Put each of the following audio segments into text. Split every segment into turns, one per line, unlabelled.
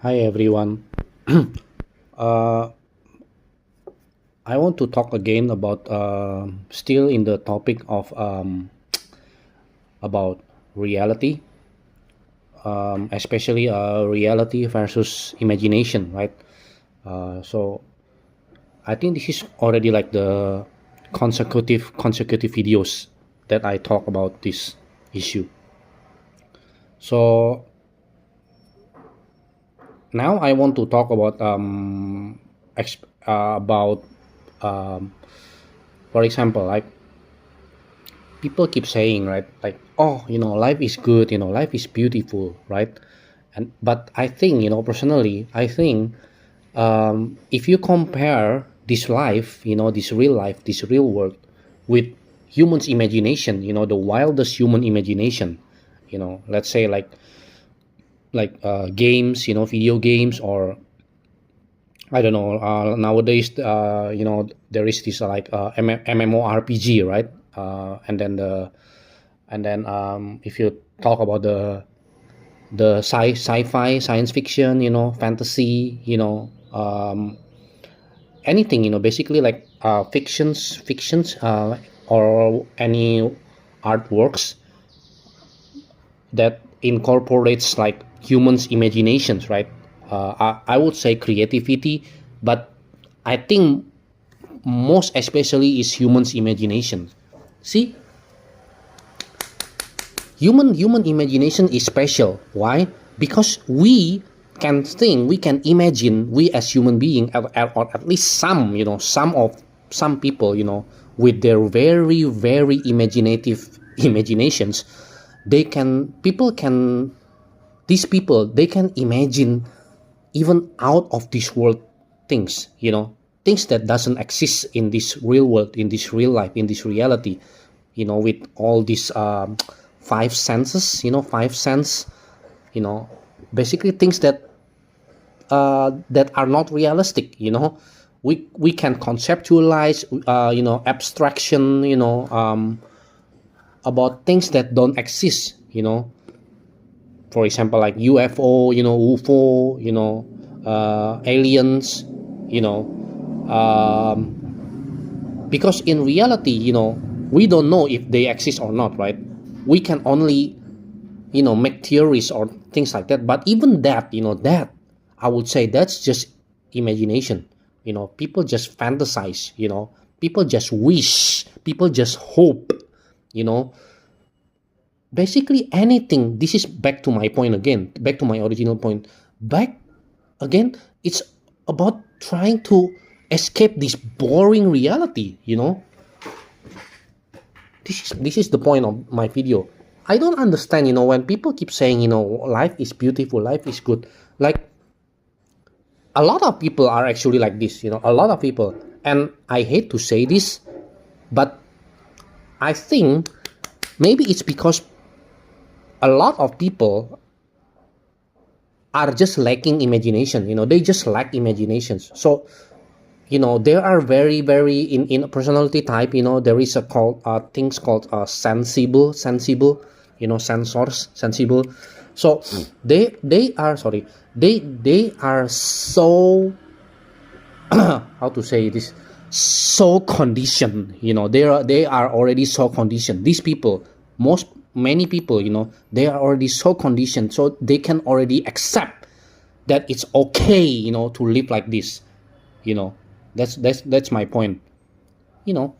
Hi everyone. uh, I want to talk again about still in the topic of about reality, especially reality versus imagination, right? So I think this is already like the consecutive videos that I talk about this issue. So now I want to talk about about um, for example, like people keep saying, right, like, oh, life is good, life is beautiful, right? And but I think, personally, I think if you compare this life, this real life, this real world with humans imagination, the wildest human imagination, let's say like games, video games, or I don't know. Nowadays, there is this MMORPG, right? And then if you talk about the sci-fi, science fiction, fantasy, anything, basically like fictions, or any artworks that incorporates like humans' imaginations, right? I would say creativity, but I think most especially is humans' imagination. See, human imagination is special. Why? Because we can think, we can imagine, we as human being, or at least some people, with their very very imaginative imaginations, people can these people, they can imagine even out of this world things, things that doesn't exist in this real world, in this real life, in this reality, with all these five senses, five sense, you know basically things that are not realistic. We can conceptualize, abstraction, about things that don't exist, for example, like UFO, UFO, aliens, you know, because in reality, we don't know if they exist or not, right? We can only, make theories or things like that. But even that, that I would say that's just imagination. People just fantasize. People just wish. People just hope. You know, basically anything. This is back to my point again, back to my original point, back again. It's about trying to escape this boring reality. This is the point of my video. I don't understand, when people keep saying, life is beautiful, life is good. Like, a lot of people are actually like this, a lot of people. And I hate to say this, but I think maybe it's because a lot of people are just lacking imagination. They just lack imaginations. So, there are very very in personality type. There is a called things called sensible, sensors, sensible. So they are, sorry, they are so how to say this, so conditioned. They are already so conditioned, these people. Many people, they are already so conditioned, so they can already accept that it's okay, to live like this. you know that's my point. you know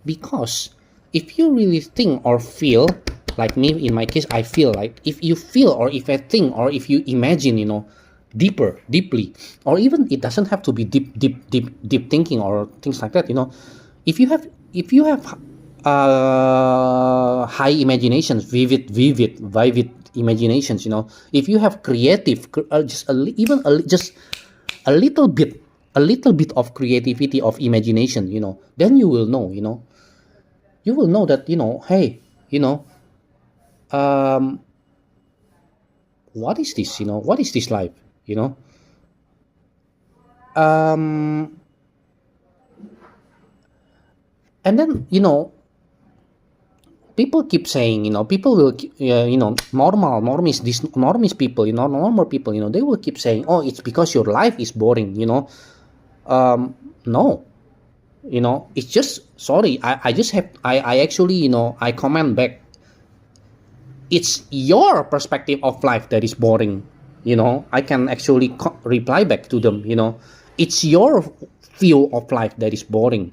because if you really think or feel, like me, in my case, I feel like, if you feel, or if I think, or if you imagine, deeply, or even it doesn't have to be deep thinking or things like that. If you have high imaginations, vivid imaginations, if you have creative, just just a little bit, of creativity, of imagination, then you will know that, hey, you know um what is this, what is this life, you know um and then, people keep saying, people will, normies people, normal people, they will keep saying, oh, it's because your life is boring, no, it's just, sorry, I just have, I actually, I comment back, it's your perspective of life that is boring, I can actually reply back to them, it's your view of life that is boring,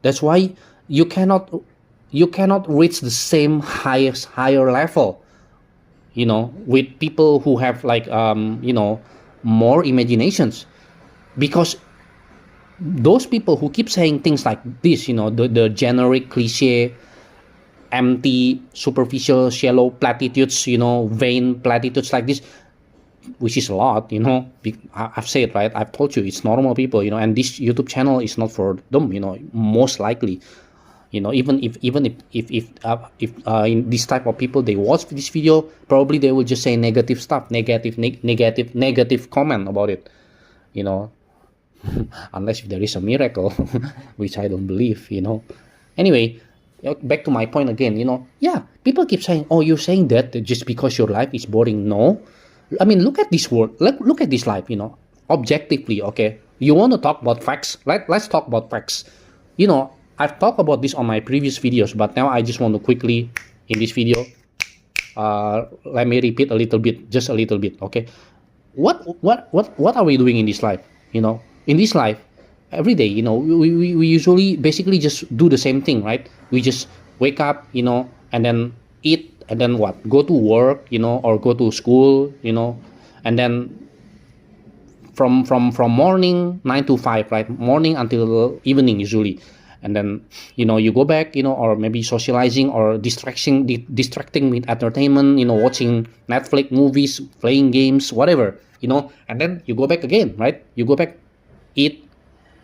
that's why you cannot reach the same higher level, with people who have like more imaginations, because those people who keep saying things like this, the generic cliche, empty, superficial, shallow platitudes, vain platitudes like this, which is a lot, I've said, right, I've told you, it's normal people, and this YouTube channel is not for them, most likely, even if in this type of people, they watch this video, probably they will just say negative stuff, negative comment about it, unless if there is a miracle, which I don't believe, anyway, back to my point again, yeah, people keep saying, oh, you're saying that just because your life is boring. No, I mean, look at this world, look at this life, objectively, okay, you want to talk about facts, let's talk about facts, I've talked about this on my previous videos, but now I just want to quickly, in this video, let me repeat a little bit, just a little bit, okay, what are we doing in this life, in this life, every day, we usually basically just do the same thing, right? We just wake up, and then eat, and then what? Go to work, or go to school, and then from morning 9 to 5, right? Morning until evening usually, and then you go back, or maybe socializing or distracting with entertainment, watching Netflix movies, playing games, whatever, and then you go back again, right? You go back, eat,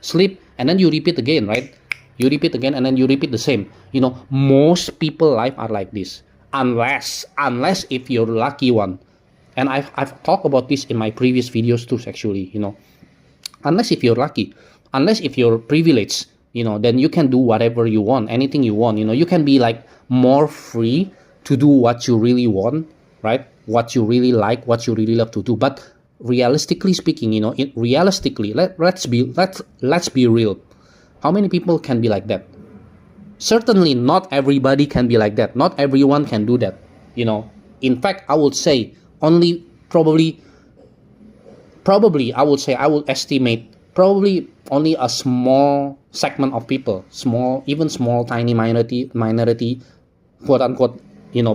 sleep, and then you repeat again, right? You repeat again, and then you repeat the same. Most people life are like this, unless if you're lucky one, and I've talked about this in my previous videos too, actually, unless if you're lucky, unless if you're privileged, then you can do whatever you want, anything you want, you can be like more free to do what you really want, right? What you really like, what you really love to do. But realistically speaking, realistically, let's be real. How many people can be like that? Certainly not everybody can be like that. Not everyone can do that. In fact, I would say only probably I would estimate probably only a small segment of people, small tiny minority, quote unquote,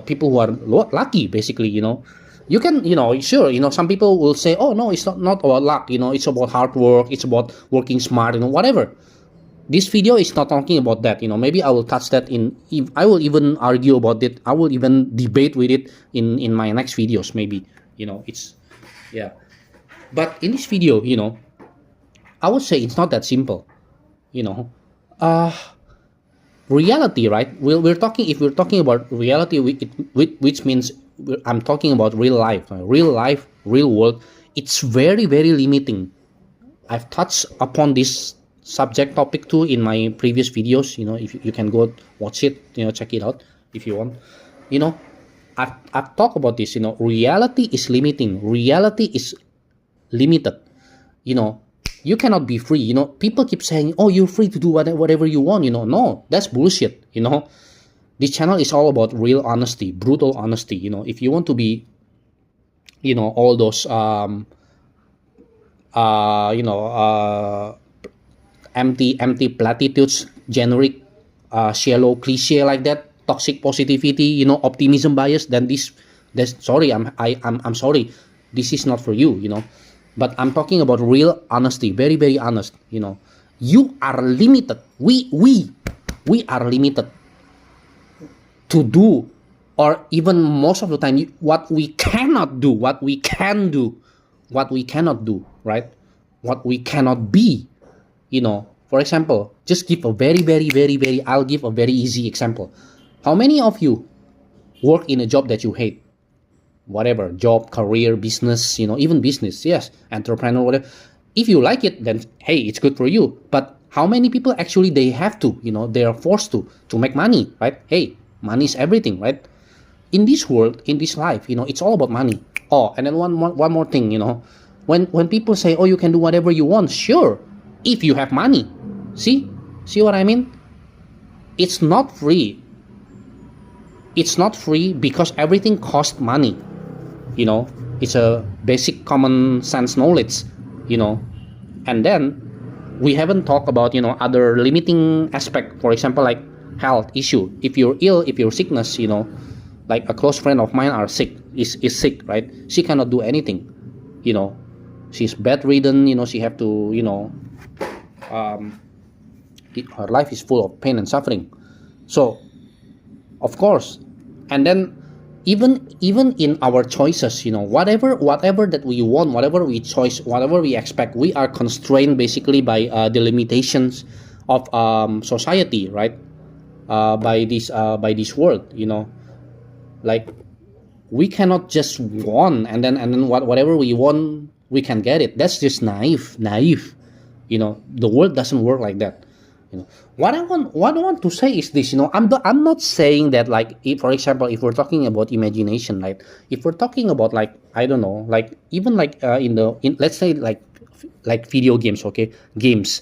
people who are lucky, basically, you can, sure, some people will say, oh no, it's not about luck, it's about hard work, it's about working smart, whatever. This video is not talking about that, maybe I will touch that I will even argue about it, I will even debate with it in my next videos, maybe, it's, yeah. But in this video, I would say it's not that simple, reality, right? If we're talking about reality, which means I'm talking about real life, real world, it's very, very limiting. I've touched upon this subject topic too in my previous videos, if you can go watch it, check it out if you want. I've talked about this, reality is limiting, reality is limited, you cannot be free, people keep saying, oh, you're free to do whatever you want, no, that's bullshit, This channel is all about real honesty, brutal honesty, if you want to be, all those empty platitudes, generic, shallow cliche like that, toxic positivity, optimism bias, then that's sorry, I'm sorry, this is not for you, But I'm talking about real honesty, very, very honest, You are limited. We are limited to do, or even most of the time, what we cannot do, what we can do, what we cannot do, right? What we cannot be, For example, just give a very, very, very, very, I'll give a very easy example. How many of you work in a job that you hate? Whatever, job, career, business, even business, yes, entrepreneur, whatever. If you like it, then hey, it's good for you. But how many people actually they have to, they are forced to make money, right? Hey, money is everything, right? In this world, in this life, it's all about money. Oh, and then one more thing, when people say, oh, you can do whatever you want, sure, if you have money. See what I mean? It's not free. It's not free because everything costs money. It's a basic common sense knowledge. And then we haven't talked about other limiting aspect. For example, like health issue. If you're ill, if you're sickness, like a close friend of mine is sick, right? She cannot do anything. She's bedridden. She have to um, her life is full of pain and suffering. So of course, and then even in our choices, whatever that we want, whatever we choose, whatever we expect, we are constrained basically by the limitations of society, right? By this world, like we cannot just want and then whatever we want we can get it. That's just naive. The world doesn't work like that. What I want to say is this. I'm not saying that, like, if, for example, if we're talking about imagination, like if we're talking about, like, I don't know, like even like in let's say like video games, okay, games,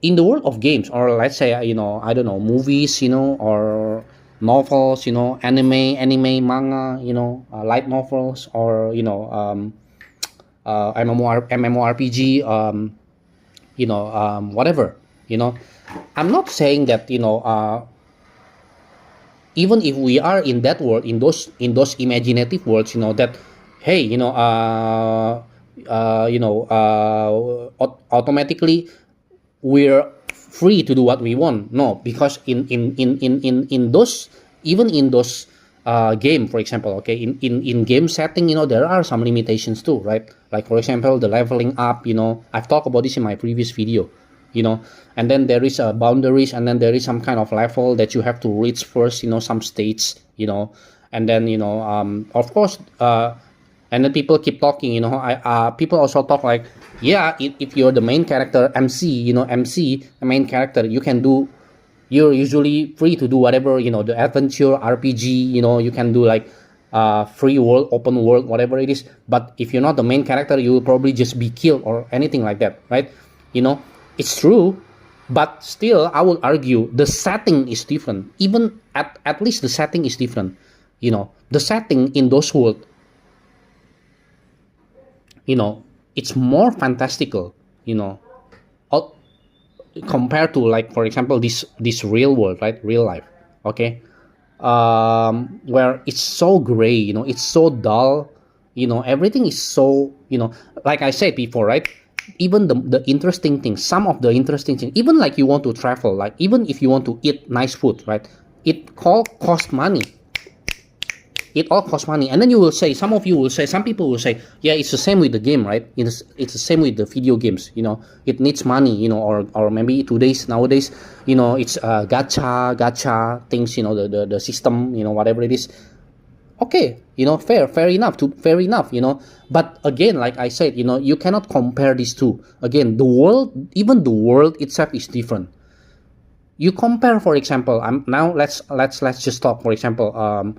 in the world of games, or let's say I don't know, movies, or novels, anime, manga, light novels, or MMORPG, whatever. I'm not saying that even if we are in that world, in those imaginative worlds, that hey, automatically we're free to do what we want. No, because in those, even in those game, for example, okay, in game setting, there are some limitations too, right? Like, for example, the leveling up, I've talked about this in my previous video, and then there is boundaries, and then there is some kind of level that you have to reach first, some stage, and then of course, and then people keep talking, people also talk like, yeah, if you're the main character, MC, the main character, you're usually free to do whatever, the adventure RPG, you can do like free world, open world, whatever it is. But if you're not the main character, you will probably just be killed or anything like that, right? It's true, but still, I will argue the setting is different. Even at least the setting is different. The setting in those worlds, it's more fantastical, compared to, like, for example, this real world, right? Real life, okay, where it's so gray, it's so dull, everything is so, like I said before, right? Even the interesting things, some of the interesting things, even like you want to travel, like even if you want to eat nice food, right? It all costs money. It all costs money. And then some people will say, yeah, it's the same with the game, right? It's the same with the video games, it needs money, or maybe nowadays, it's gacha things, the system, whatever it is. Okay, fair enough, but again, like I said, you cannot compare these two. Again, even the world itself is different. You compare, for example, now let's just talk, for example,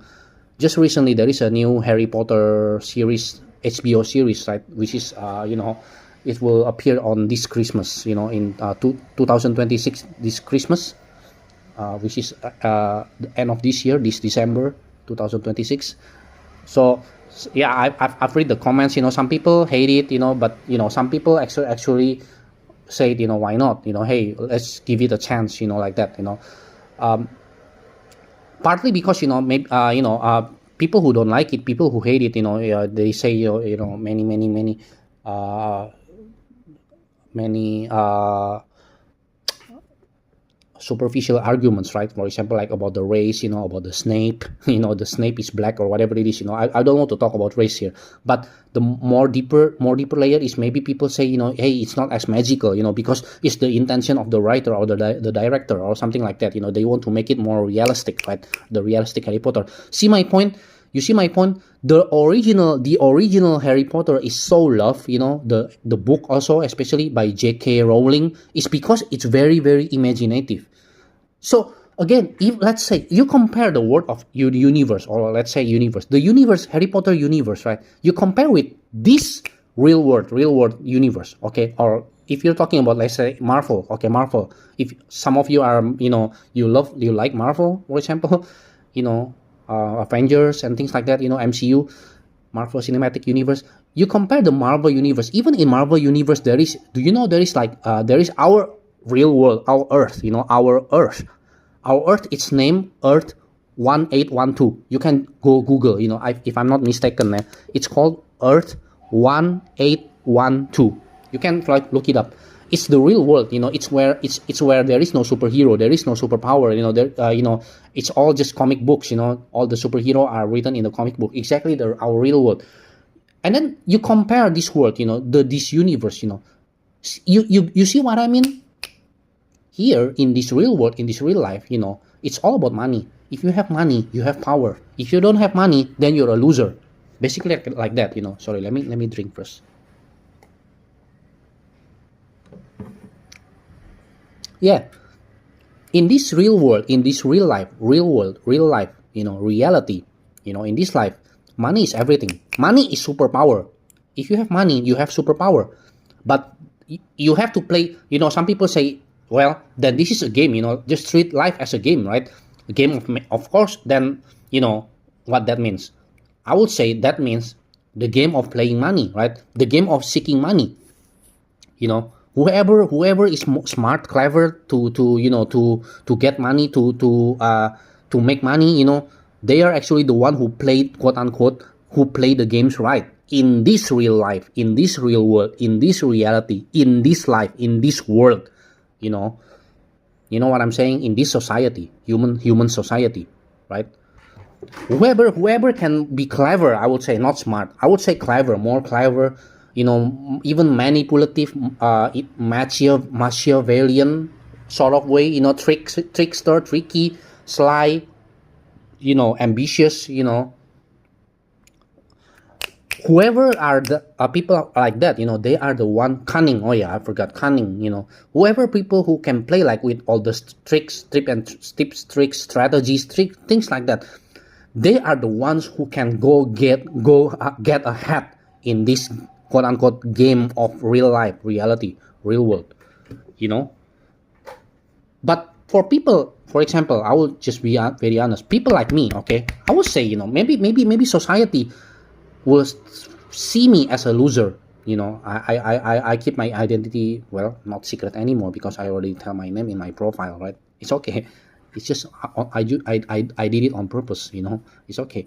just recently there is a new Harry Potter series, HBO series, right, which is it will appear on this Christmas, in 2026, this Christmas, which is the end of this year, this December 2026. So yeah, I've read the comments. Some people hate it, but some people actually say, why not? Hey, let's give it a chance, like that. Partly because maybe people who don't like it, people who hate it, they say many superficial arguments, right? For example, like about the race, about the Snape, the Snape is black or whatever it is. I don't want to talk about race here, but the more deeper layer is maybe people say, hey, it's not as magical, because it's the intention of the writer or the director or something like that. They want to make it more realistic, right? The realistic Harry Potter. See my point? You see my point? The original Harry Potter is so loved, the book also, especially by J.K. Rowling, is because it's very, very imaginative. So Again, if let's say you compare the world of universe, or let's say universe, the universe, Harry Potter universe, right? You compare with this real world universe, okay? Or if you're talking about, let's say, Marvel, okay, Marvel. If some of you are, you like Marvel, for example, you know, Avengers and things like that, MCU, Marvel Cinematic Universe. You compare the Marvel universe. Even in Marvel universe, there is. Do you know there is like there is our real world, our Earth. Our Earth. Our Earth. It's named Earth 1812. You can go Google. If I'm not mistaken, it's called Earth 1812. You can like look it up. It's the real world. It's where there is no superhero, there is no superpower. It's all just comic books. All the superhero are written in the comic book. Exactly our real world. And then you compare this world, this universe. You see what I mean? Here in this real world, in this real life, it's all about money. If you have money, you have power. If you don't have money, then you're a loser. Basically like that. Sorry, let me drink first. Yeah, in this real world, in this real life, real world, real life, reality, in this life, money is everything. Money is superpower. If you have money, you have superpower. But you have to play. Some people say, well, then this is a game. Just treat life as a game, right? A game of course. Then what that means. I would say that means the game of playing money, right? The game of seeking money. Whoever is smart, clever to get money, to make money, they are actually the one who played, quote unquote, who play the games right in this real life, in this real world, in this reality, in this life, in this world. You know what I'm saying? In this society, human society, right? Whoever can be clever, I would say, not smart, I would say clever, more clever, even manipulative, Machiavellian sort of way, trickster, tricky, sly, ambitious, whoever are the people like that, they are the one cunning. Oh yeah, I forgot cunning. Whoever people who can play like with all the tricks, tricks, strategies, things like that, they are the ones who can get ahead in this quote unquote game of real life, reality, real world. But for people, for example, I will just be very honest. People like me, okay, I would say, maybe society will see me as a loser. I keep my identity, well, not secret anymore, because I already tell my name in my profile, right? It's okay. It's just I did it on purpose. It's okay.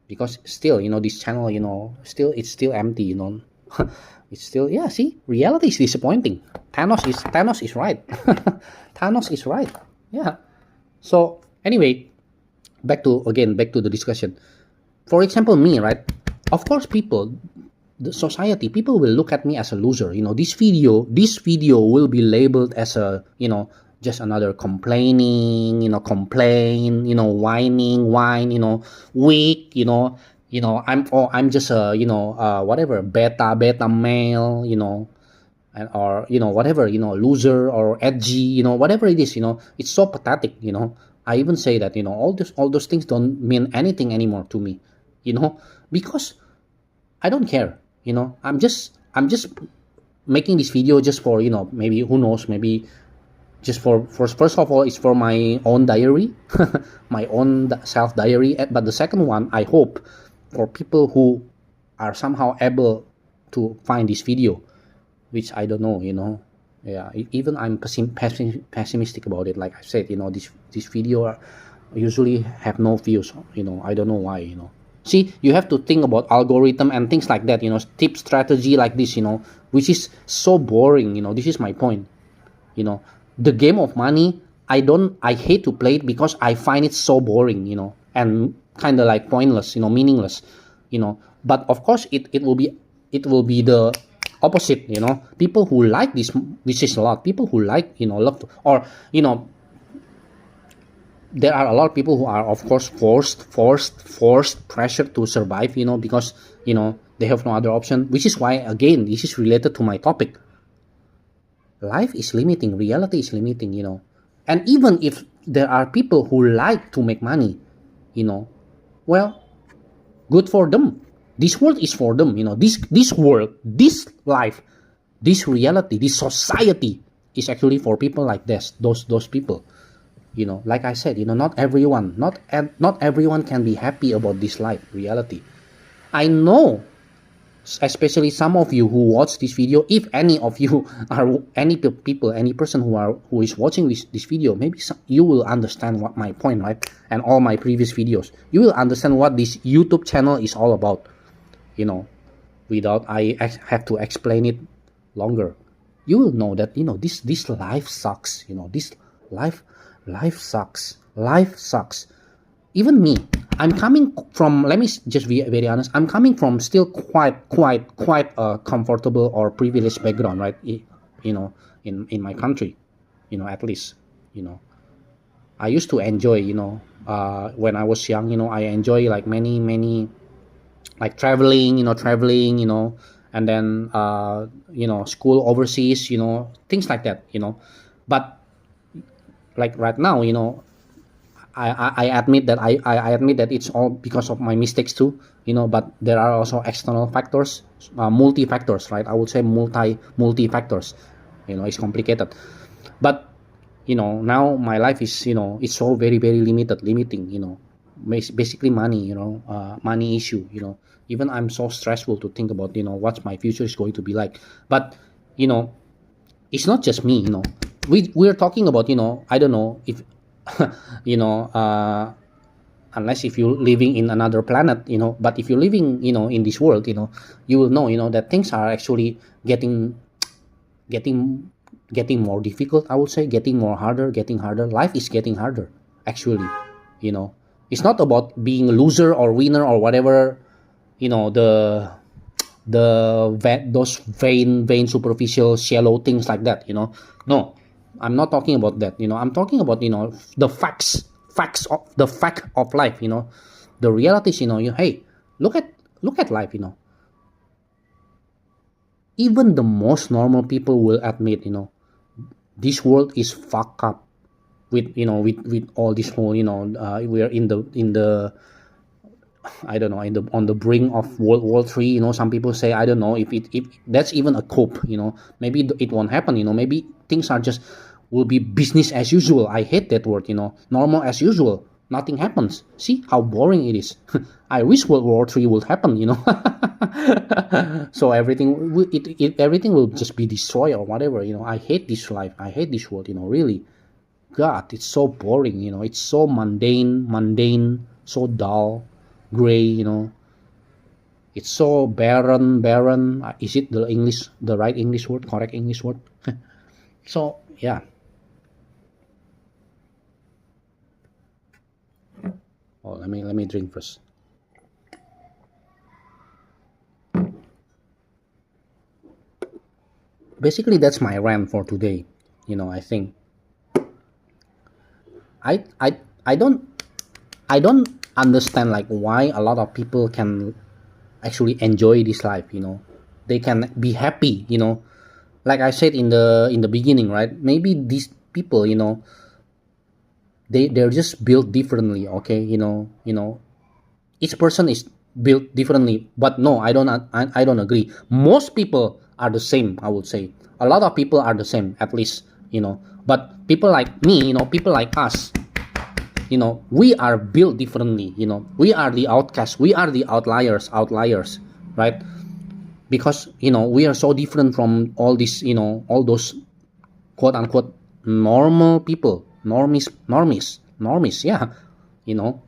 Because still, this channel, it's still empty. It's still, yeah. See, reality is disappointing. Thanos is right. Thanos is right. Yeah. So anyway, back to the discussion. For example, me, right? Of course, the society, people will look at me as a loser. This video will be labeled as a, just another complaining, whining, weak, I'm just a, whatever, beta male, or whatever, loser or edgy, whatever it is, it's so pathetic. I even say that, all those things don't mean anything anymore to me, because I don't care. I'm just making this video just for, maybe, who knows, maybe just for first of all, it's for my own diary, my own self diary. But the second one, I hope, for people who are somehow able to find this video, which I don't know, yeah, even I'm pessimistic about it. Like I said, this video usually have no views. I don't know why. See, you have to think about algorithm and things like that. Tip strategy like this. Which is so boring. This is my point. The game of money, I hate to play it because I find it so boring, and kind of like pointless, meaningless, but of course it will be the opposite. People who like this, which is a lot, people who like, love to, or there are a lot of people who are, of course, forced pressure to survive, because they have no other option, which is why, again, this is related to my topic. Life is limiting, reality is limiting, and even if there are people who like to make money, you know, well, good for them. This world is for them, you know. This world, this life, this reality, this society is actually for people like this, those people. You know, like I said, you know, not everyone can be happy about this life reality. I know, especially some of you who watch this video, if any of you are any people, any person who is watching this video, maybe you will understand what my point, right? And all my previous videos, you will understand what this YouTube channel is all about, you know, without I have to explain it longer. You will know that, you know, this life sucks, you know, this life sucks, life sucks. Even me, I'm coming from, let me just be very honest, I'm coming from still quite a comfortable or privileged background, right? You know, in my country, you know, at least, you know, I used to enjoy, you know, when I was young, you know, I enjoy like many like traveling, you know, and then you know, school overseas, you know, things like that, you know. But like right now, you know, I admit that I admit that it's all because of my mistakes too, you know. But there are also external factors, multi factors, right? I would say multi factors. You know, it's complicated, but you know, now my life is, you know, it's so very limiting. You know, basically money. You know, money issue. You know, even I'm so stressful to think about, you know, what my future is going to be like. But you know, it's not just me. You know, we're talking about, you know, I don't know if you know, unless if you're living in another planet, you know. But if you're living, you know, in this world, you know, you will know, you know, that things are actually getting getting more difficult. I would say getting harder. Life is getting harder, actually. You know, it's not about being a loser or winner or whatever. You know, those vain superficial shallow things like that, you know. No, I'm not talking about that, you know. I'm talking about, you know, the facts of the fact of life, you know. The realities, you know. Hey, look at life, you know. Even the most normal people will admit, you know, this world is fucked up with, you know, with all this whole, you know, we are in the I don't know, on the brink of World War III. You know, some people say, I don't know if that's even a cope. You know, maybe it won't happen. You know, maybe things are just will be business as usual. I hate that word. You know, normal as usual. Nothing happens. See how boring it is. I wish World War III would happen. You know, so everything will just be destroyed or whatever. You know, I hate this life. I hate this world. You know, really. God, it's so boring. You know, it's so mundane, so dull, gray. You know, it's so barren. Is it the right English word, correct English word? So yeah. Oh, let me drink first. Basically, that's my rant for today. You know, I think I I I don't I don't understand like why a lot of people can actually enjoy this life. You know, they can be happy. You know, like I said in the beginning, right? Maybe these people, you know, they're just built differently. Okay, you know, each person is built differently. But no, I don't agree. Most people are the same. I would say a lot of people are the same, at least, you know. But people like me, you know, people like us, you know, we are built differently. You know, we are the outcasts, we are the outliers, right? Because, you know, we are so different from all this, you know, all those quote unquote normal people, normies, yeah, you know.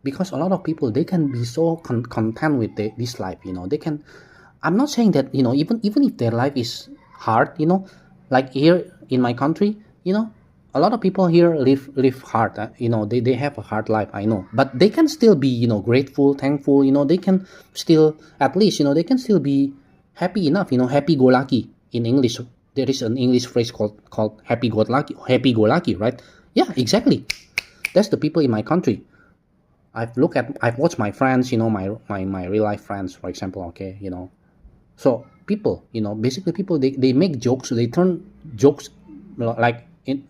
Because a lot of people, they can be so content with this life, you know. They can, I'm not saying that, you know, even if their life is hard, you know, like here in my country, you know, a lot of people here live hard, you know. They have a hard life, I know. But they can still be, you know, grateful, thankful, you know. They can still, at least, you know, they can still be happy enough, you know. Happy go lucky in English. There is an English phrase called happy go lucky, right? Yeah, exactly. That's the people in my country. I've watched my friends, you know, my real life friends, for example, okay, you know. So people, you know, basically people, they make jokes, they turn jokes, like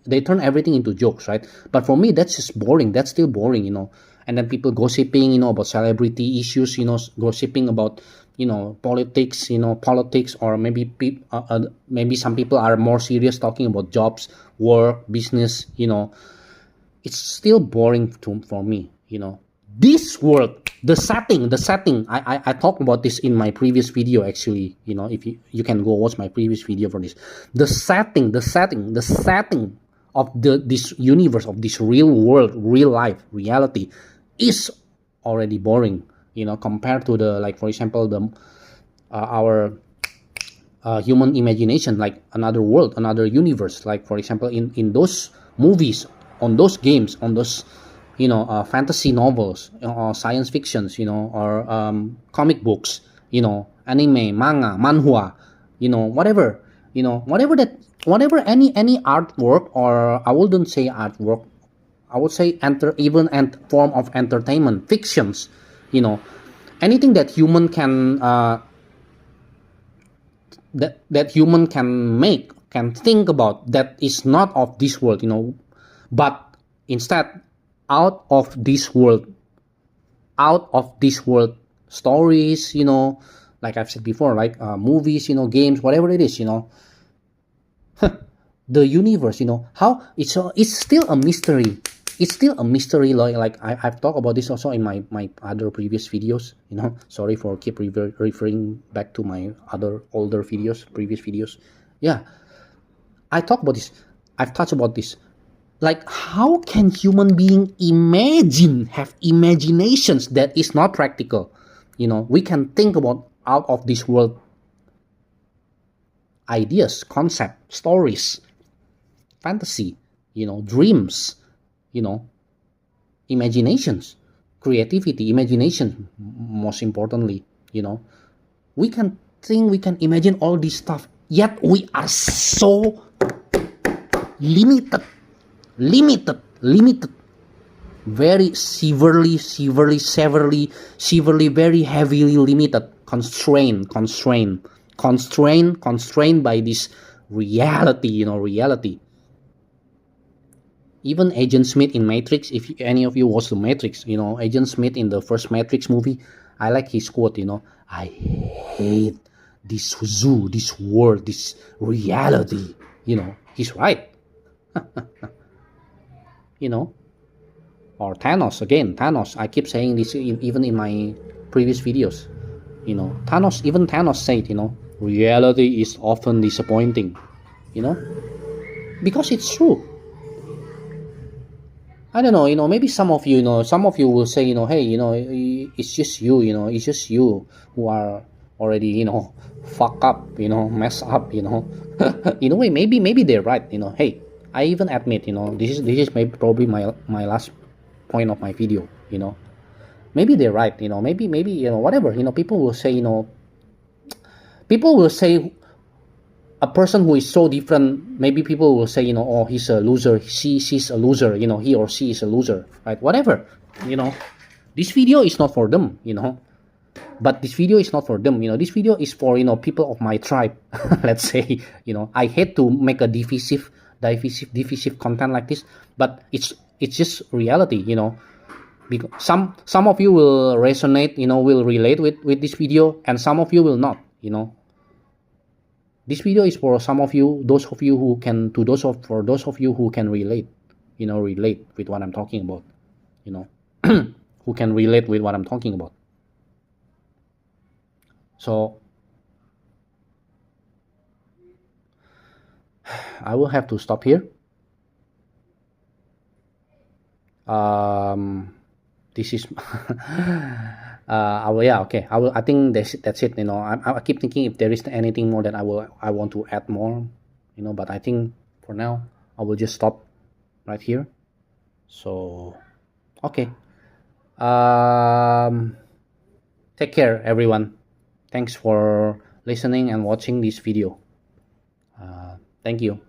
they turn everything into jokes, right? But for me, that's just boring. That's still boring, and then people gossiping, about celebrity issues, gossiping about, politics, or maybe maybe some people are more serious talking about jobs, work, business, it's still boring for me, this world, the setting, I talked about this in my previous video, actually, if you can go watch my previous video for this. The setting of this universe, of this real world, real life, reality, is already boring, compared to the, like, for example, the our human imagination, like another world, another universe, like, for example, in those movies, on those games, on those, fantasy novels, science fictions, or comic books, anime, manga, manhwa, whatever, whatever any artwork, or I wouldn't say artwork, I would say even form of entertainment, fictions, anything that human can that human can make, can think about, that is not of this world, but instead out of this world, stories, like I've said before, like movies, games, whatever it is, the universe, how it's still a mystery. It's still a mystery, like I've talked about this also in my other previous videos, sorry for keep referring back to my other older videos, previous videos. Yeah, I talk about this, I've touched about this, like, how can human being have imaginations that is not practical? We can think about out of this world ideas, concept, stories, fantasy, dreams, imaginations, creativity, imagination, most importantly, we can think, we can imagine all this stuff, yet we are so limited, very severely, very heavily limited, constrained by this reality. Even Agent Smith in Matrix, if any of you watch the Matrix, Agent Smith in the first Matrix movie, I like his quote, I hate this zoo, this world, this reality. He's right. Or Thanos, I keep saying this even in my previous videos. Thanos said, reality is often disappointing, because it's true. I don't know, maybe some of you, will say, hey, it's just you who are already, fuck up, mess up, in a way, maybe they're right, hey, I even admit, this is maybe probably my last point of my video, maybe they're right, maybe, whatever, people will say, a person who is so different, maybe people will say, oh, he's a loser, she's a loser, he or she is a loser, right? Whatever, this video is not for them, but this video is not for them, this video is for, people of my tribe, let's say, I hate to make a divisive content like this, but it's just reality, because some of you will resonate, will relate with this video, and some of you will not, This video is for some of you, for those of you who can relate, relate with what I'm talking about, who can relate with what I'm talking about. So I will have to stop here. This is okay. I think that's it. I keep thinking if there is anything more that I want to add more. But I think for now I will just stop right here. So, okay. Take care, everyone. Thanks for listening and watching this video. Thank you.